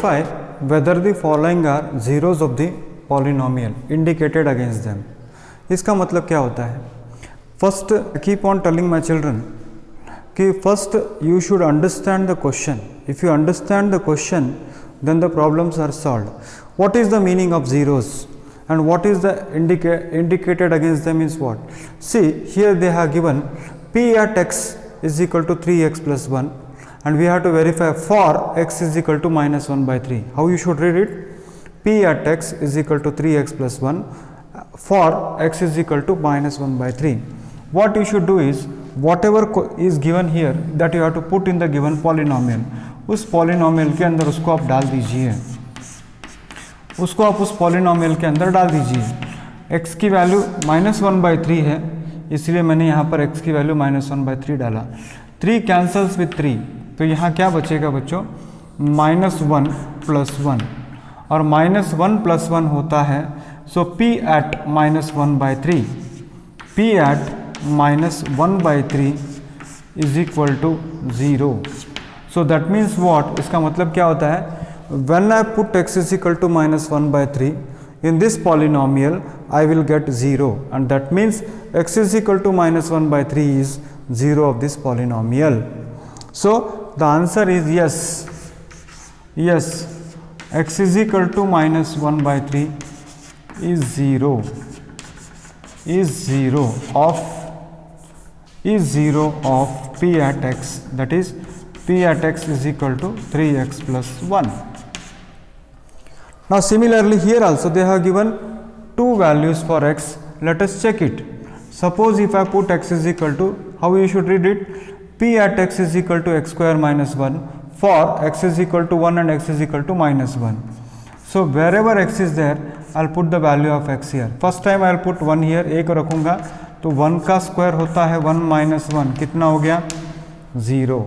verify whether the following are zeros of the polynomial indicated against them. इसका मतलब क्या होता है? First, keep on telling my children कि first you should understand the question. If you understand the question, then the problems are solved. What is the meaning of zeros and what is the indicated against them is what? See, here they have given p at x is equal to 3x plus 1 and we have to verify for x is equal to minus 1 by 3. How you should read it? P at x is equal to 3x plus 1 for x is equal to minus 1 by 3. What you should do is whatever is given here that you have to put in the given polynomial, उस polynomial के अंदर उसको आप डाल दीजिए, उसको आप उस polynomial के अंदर डाल दीजिए। x की वैल्यू माइनस 1 बाई 3 है, इसलिए मैंने यहाँ पर x की वैल्यू माइनस 1 बाई 3 डाला। 3 कैंसल्स विथ 3, तो यहाँ क्या बचेगा बच्चों? माइनस 1 प्लस 1 और माइनस 1 प्लस 1 होता है, so p at minus 1 by 3, p at minus 1 by 3 is equal to 0। So that means what? इसका मतलब क्या होता है? When I put x is equal to minus 1 by 3 in this polynomial, I will get 0, and that means x is equal to minus 1 by 3 is 0 of this polynomial. So the answer is yes. Yes, x is equal to minus 1 by 3 is 0. Is 0 of p at x, that is p at x is equal to 3x plus 1. Now similarly here also they have given two values for x. Let us check it. Suppose if I put x is equal to, how you should read it? P at x is equal to x square minus 1 for x is equal to 1 and x is equal to minus 1. So wherever x is there, I'll put the value of x here. First time I'll put 1 here, एक रखूँगा तो 1 का square होता है 1 minus 1, कितना हो गया? 0।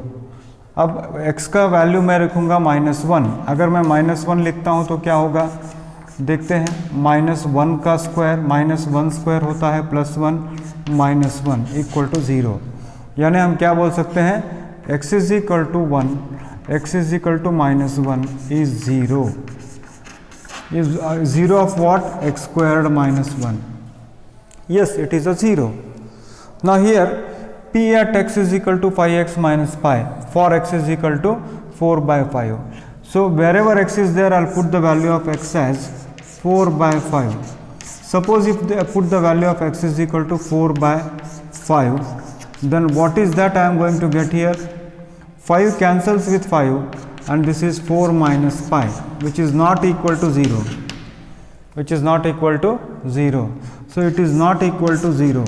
अब x का वैल्यू मैं रखूँगा माइनस 1, अगर मैं माइनस 1 लिखता हूँ तो क्या होगा? देखते हैं, माइनस 1 का स्क्वायर माइनस 1 स्क्वायर होता है प्लस 1 माइनस 1 इक्वल टू 0। यानी हम क्या बोल सकते हैं? x is equal to 1, x is equal to minus 1 is 0, is 0 of what? x squared minus 1. Yes, it is a 0. Now here p at x is equal to 5x minus pi for x is equal to 4 by 5. So wherever x is there, I'll put the value of x as 4 by 5. Suppose if I put the value of x is equal to 4 by 5, then what is that I am going to get here? 5 cancels with 5 and this is 4 minus pi, which is not equal to 0. Which is not equal to 0. So it is not equal to 0.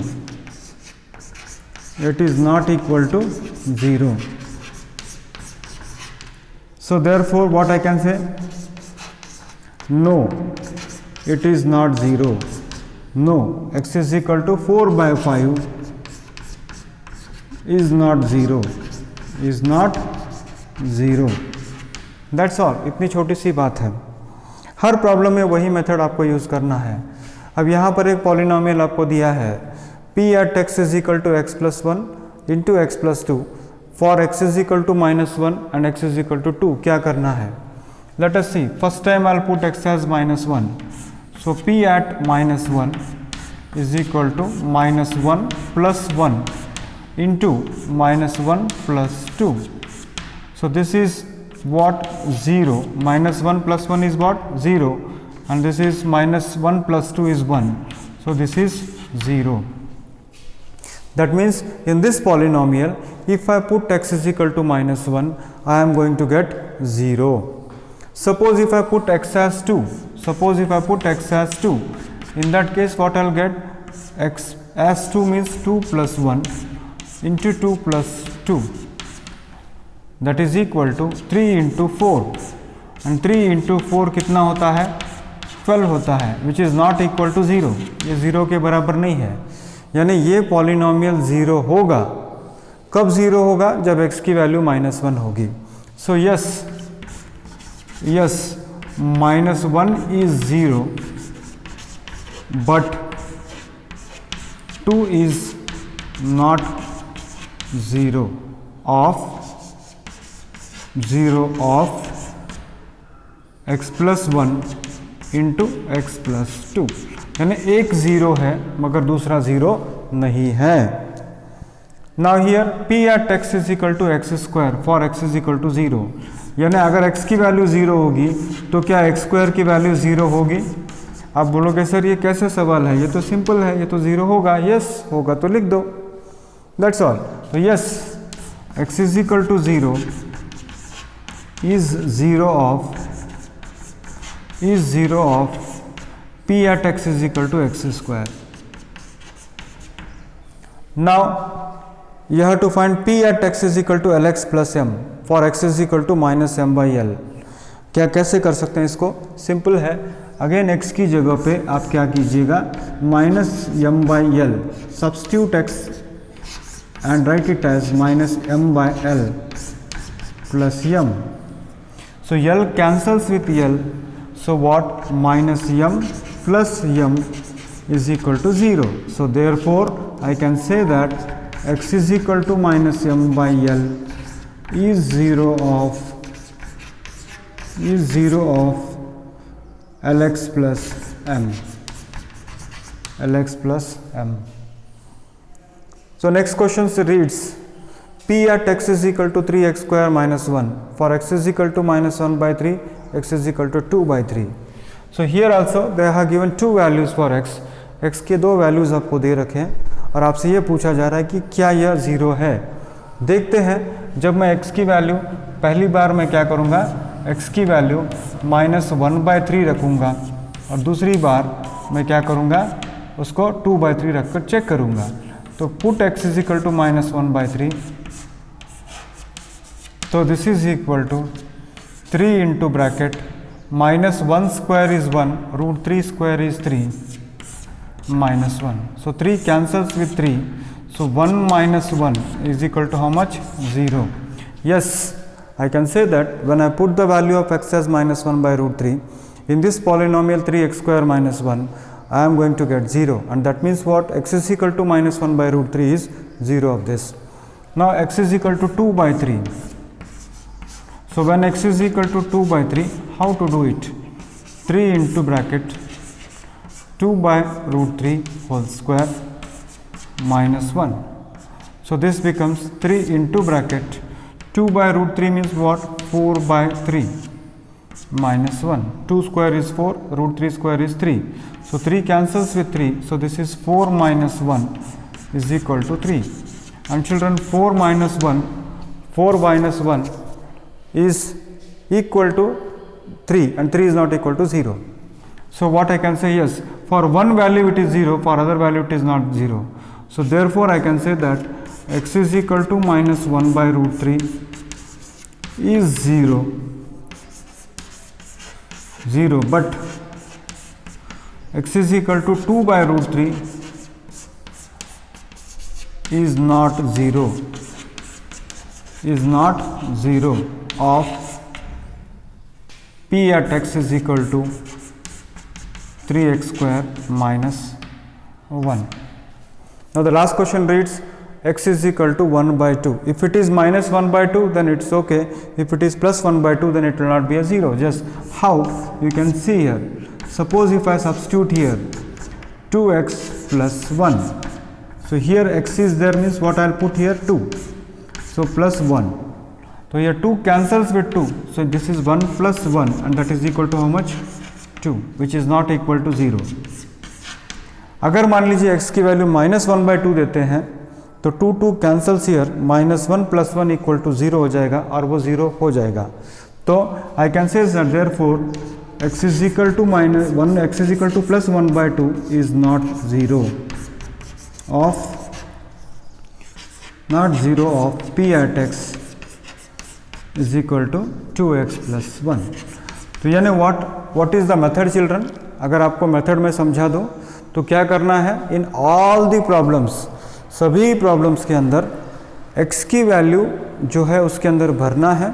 It is not equal to 0. So therefore what I can say? No, it is not 0. No, x is equal to 4 by 5 is not 0. Is not 0. That's all. इतनी छोटी सी बात है। हर problem में वही method आपको use करना है। अब यहाँ पर एक पॉलिनोमियल आपको दिया है, p at x is equal to x plus 1 into x plus 2 for x is equal to minus 1 and x is equal to 2. क्या करना है? Let us see. First time I'll put x as minus 1. So p at minus 1 is equal to minus 1 plus 1 into minus 1 plus 2. So this is what? 0. Minus 1 plus 1 is what? 0. And this is minus 1 plus 2 is 1. So this is 0. That means in this polynomial, if I put x is equal to minus 1, I am going to get 0. Suppose if I put x as 2, suppose if I put x as 2, in that case what I will get? X as 2 means 2 plus 1 into 2 plus 2, that is equal to 3 into 4, and 3 into 4 कितना होता है? 12 होता है, which is not equal to 0. ये 0 के बराबर नहीं है, यानी ये पॉलिनोमियल 0 होगा। कब 0 होगा? जब x की वैल्यू माइनस 1 होगी। So yes minus 1 is 0 but 2 is not 0 of x plus 1 into x plus 2, यानी एक ज़ीरो है मगर दूसरा ज़ीरो नहीं है। Now here p at x is equal to x square for x is equal to 0, यानी अगर x की वैल्यू 0 होगी तो क्या x स्क्वायर की वैल्यू 0 होगी। आप बोलोगे सर ये कैसे सवाल है, ये तो सिंपल है, ये तो 0 होगा। यस होगा तो लिख दो, दैट्स ऑल। तो yes x is equal to 0 is 0 of p at x is equal to x square. Now you have to find p at x is equal to lx plus m for x is equal to minus m by l. क्या कैसे कर सकते हैं इसको, simple है। Again x की जगह पे आप क्या कीजिएगा, minus m by l, substitute x and write it as minus m by l plus m. So l cancels with l, so what, minus m plus m is equal to 0. So therefore I can say that x is equal to minus m by l is 0 of lx plus m. So next question reads p at x is equal to 3x square minus 1 for x is equal to minus 1 by 3, x is equal to 2 by 3. So here also they have given two values for x. x के दो values आपको दे रखे हैं और आपसे ये पूछा जा रहा है कि क्या यह 0 है। देखते हैं, जब मैं x की वैल्यू पहली बार मैं क्या करूँगा, x की वैल्यू माइनस 1/3 रखूँगा और दूसरी बार मैं क्या करूँगा, उसको 2/3 रख कर चेक करूँगा। तो put x is equal to minus 1/3, तो this is equal to 3 into bracket minus 1 square is 1, root 3 square is 3, minus 1. So 3 cancels with 3. So 1 minus 1 is equal to how much? 0. Yes, I can say that when I put the value of x as minus 1 by root 3 in this polynomial 3x square minus 1, I am going to get 0, and that means what, x is equal to minus 1 by root 3 is 0 of this. Now x is equal to 2 by 3. So when x is equal to 2 by 3, how to do it? 3 into bracket 2 by root 3 whole square minus 1. So this becomes 3 into bracket 2 by root 3 means what? 4 by 3 minus 1. 2 square is 4, root 3 square is 3. So 3 cancels with 3. So this is 4 minus 1 is equal to 3. And children, 4 minus 1 is equal to 3 and 3 is not equal to 0. So what I can say, yes, for one value it is 0, for other value it is not 0. So therefore I can say that x is equal to minus 1 by root 3 is 0, but x is equal to 2 by root 3 is not 0 of p at x is equal to 3x square minus 1. Now the last question reads x is equal to 1 by 2. If it is minus 1 by 2 then it's okay. If it is plus 1 by 2 then it will not be a 0. Just how? You can see here. Suppose if I substitute here 2x plus 1. So here x is there means what I'll put here 2. So plus 1. So here 2 cancels with 2. So this is 1 plus 1 and that is equal to how much? 2, which is not equal to 0. अगर मान लीजिए x की value minus 1 by 2 देते हैं तो 2 cancels here, minus 1 plus 1 equal to 0 हो जाएगा और वो 0 हो जाएगा। तो I can say therefore x is equal to minus 1, x is equal to plus 1 by 2 is not 0 of p at x is equal to 2x plus 1. तो यानी what is the method children? अगर आपको method में समझा दो तो क्या करना है, इन ऑल दी प्रॉब्लम्स, सभी प्रॉब्लम्स के अंदर x की वैल्यू जो है उसके अंदर भरना है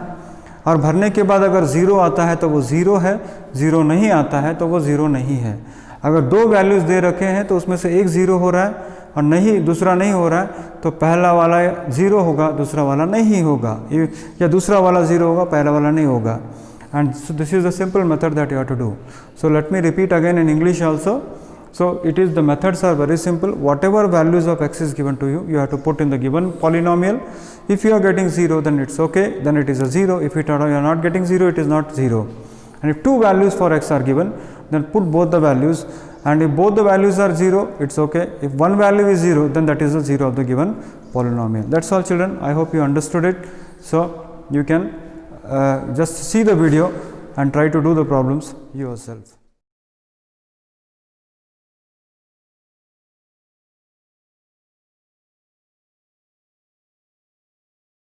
और भरने के बाद अगर 0 आता है तो वो 0 है, 0 नहीं आता है तो वो 0 नहीं है। अगर दो वैल्यूज़ दे रखे हैं तो उसमें से एक 0 हो रहा है और दूसरा नहीं हो रहा है तो पहला वाला 0 होगा, दूसरा वाला नहीं होगा, या दूसरा वाला 0 होगा, पहला वाला नहीं होगा। and so this is a simple method that you have to do. So let me repeat again in English also. So it is, the methods are very simple. Whatever values of x is given to you, you have to put in the given polynomial. If you are getting 0, then it's okay, then it is a 0. If you are not getting 0, it is not 0. And if two values for x are given, then put both the values, and if both the values are 0, it's okay. If one value is 0, then that is the 0 of the given polynomial. That's all, children. I hope you understood it. So you can just see the video and try to do the problems yourself.